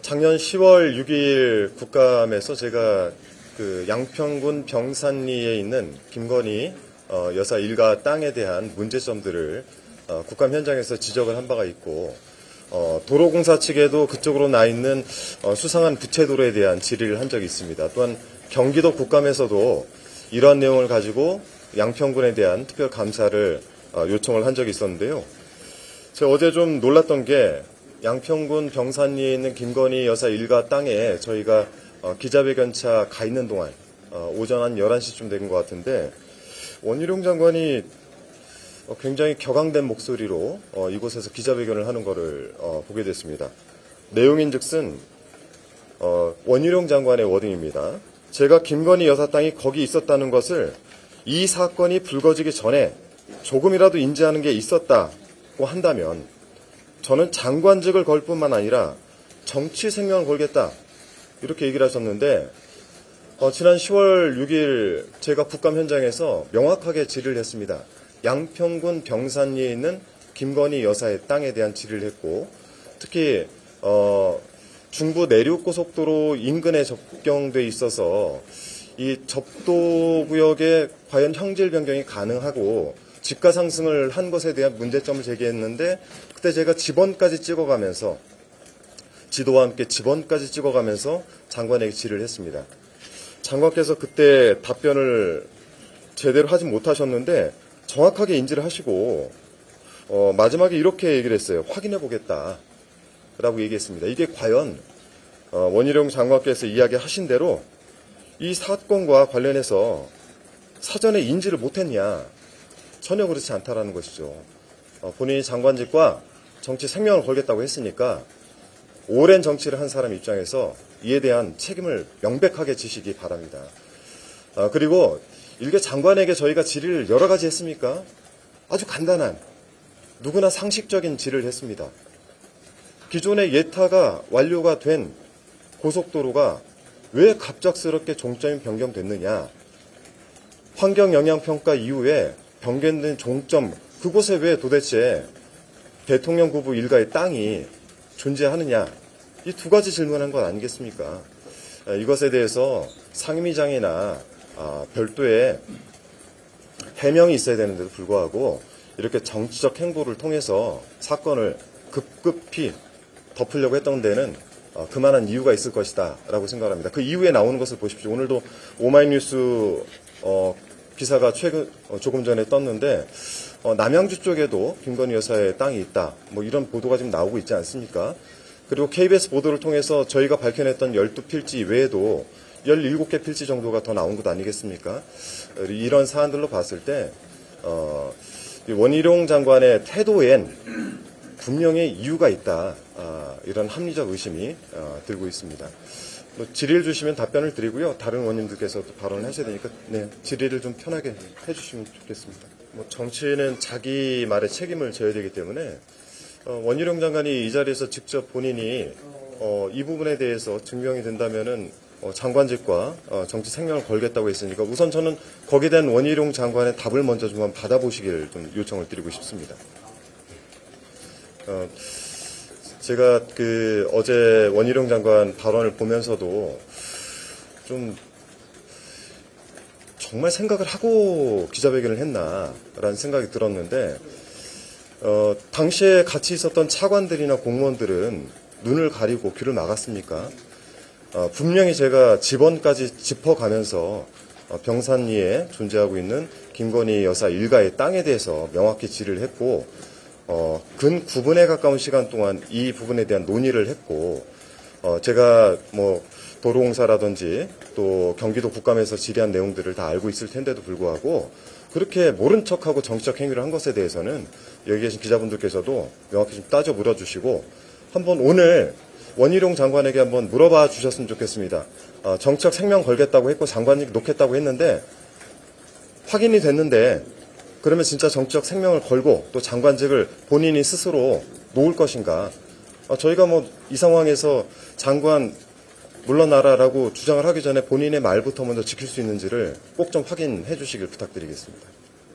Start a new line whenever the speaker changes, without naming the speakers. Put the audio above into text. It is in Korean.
작년 10월 6일 국감에서 제가 그 양평군 병산리에 있는 김건희 여사 일가 땅에 대한 문제점들을 국감 현장에서 지적을 한 바가 있고, 도로공사 측에도 그쪽으로 나 있는 수상한 부채도로에 대한 질의를 한 적이 있습니다. 또한 경기도 국감에서도 이러한 내용을 가지고 양평군에 대한 특별 감사를 요청을 한 적이 있었는데요. 제가 어제 좀 놀랐던 게 양평군 병산리에 있는 김건희 여사 일가 땅에 저희가 기자회견차 가 있는 동안 오전 한 11시쯤 된 것 같은데, 원희룡 장관이 굉장히 격앙된 목소리로 이곳에서 기자회견을 하는 것을 보게 됐습니다. 내용인즉슨 원희룡 장관의 워딩입니다. 제가 김건희 여사 땅이 거기 있었다는 것을 이 사건이 불거지기 전에 조금이라도 인지하는 게 있었다고 한다면 저는 장관직을 걸 뿐만 아니라 정치 생명을 걸겠다, 이렇게 얘기를 하셨는데, 지난 10월 6일 제가 국감 현장에서 명확하게 질의를 했습니다. 양평군 병산리에 있는 김건희 여사의 땅에 대한 질의를 했고, 특히 중부 내륙고속도로 인근에 접경돼 있어서 이 접도구역에 과연 형질 변경이 가능하고 집가 상승을 한 것에 대한 문제점을 제기했는데, 그때 제가 지번까지 찍어가면서, 지도와 함께 지번까지 찍어가면서 장관에게 질의를 했습니다. 장관께서 그때 답변을 제대로 하지 못하셨는데 정확하게 인지를 하시고 마지막에 이렇게 얘기를 했어요. 확인해 보겠다 라고 얘기했습니다. 이게 과연 원희룡 장관께서 이야기하신 대로 이 사건과 관련해서 사전에 인지를 못했냐? 전혀 그렇지 않다라는 것이죠. 본인이 장관직과 정치 생명을 걸겠다고 했으니까 오랜 정치를 한 사람 입장에서 이에 대한 책임을 명백하게 지시기 바랍니다. 그리고 일개 장관에게 저희가 질의를 여러 가지 했습니까? 아주 간단한, 누구나 상식적인 질의를 했습니다. 기존의 예타가 완료가 된 고속도로가 왜 갑작스럽게 종점이 변경됐느냐? 환경영향평가 이후에 변경된 종점, 그곳에 왜 도대체 대통령 부부 일가의 땅이 존재하느냐? 이 두 가지 질문한 것 아니겠습니까? 이것에 대해서 상임위장이나 별도의 해명이 있어야 되는데도 불구하고 이렇게 정치적 행보를 통해서 사건을 급급히 덮으려고 했던 데는 그만한 이유가 있을 것이다 라고 생각합니다. 그 이후에 나오는 것을 보십시오. 오늘도 오마이뉴스 기사가 조금 전에 떴는데, 남양주 쪽에도 김건희 여사의 땅이 있다, 뭐 이런 보도가 지금 나오고 있지 않습니까? 그리고 KBS 보도를 통해서 저희가 밝혀냈던 12필지 외에도 17개 필지 정도가 더 나온 것 아니겠습니까? 이런 사안들로 봤을 때 원희룡 장관의 태도엔 분명히 이유가 있다, 이런 합리적 의심이 들고 있습니다. 질의를 주시면 답변을 드리고요. 다른 의원님들께서도 발언을 하셔야 되니까 질의를 좀 편하게 해주시면 좋겠습니다. 정치는 자기 말에 책임을 져야 되기 때문에 원희룡 장관이 이 자리에서 직접 본인이 이 부분에 대해서 증명이 된다면은 장관직과 정치 생명을 걸겠다고 했으니까 우선 저는 거기에 대한 원희룡 장관의 답을 먼저 좀 받아보시길 좀 요청을 드리고 싶습니다. 제가 어제 원희룡 장관 발언을 보면서도 좀 정말 생각을 하고 기자회견을 했나라는 생각이 들었는데, 당시에 같이 있었던 차관들이나 공무원들은 눈을 가리고 귀를 막았습니까? 분명히 제가 지번까지 짚어가면서 병산리에 존재하고 있는 김건희 여사 일가의 땅에 대해서 명확히 질의를 했고, 근 9분에 가까운 시간 동안 이 부분에 대한 논의를 했고, 제가 도로공사라든지 또 경기도 국감에서 질의한 내용들을 다 알고 있을 텐데도 불구하고 그렇게 모른 척하고 정치적 행위를 한 것에 대해서는 여기 계신 기자분들께서도 명확히 좀 따져 물어주시고, 한번 오늘 원희룡 장관에게 한번 물어봐 주셨으면 좋겠습니다. 정치적 생명 걸겠다고 했고 장관직 놓겠다고 했는데 확인이 됐는데, 그러면 진짜 정치적 생명을 걸고 또 장관직을 본인이 스스로 놓을 것인가? 저희가 이 상황에서 장관 물러나라라고 주장을 하기 전에 본인의 말부터 먼저 지킬 수 있는지를 꼭 좀 확인해 주시길 부탁드리겠습니다.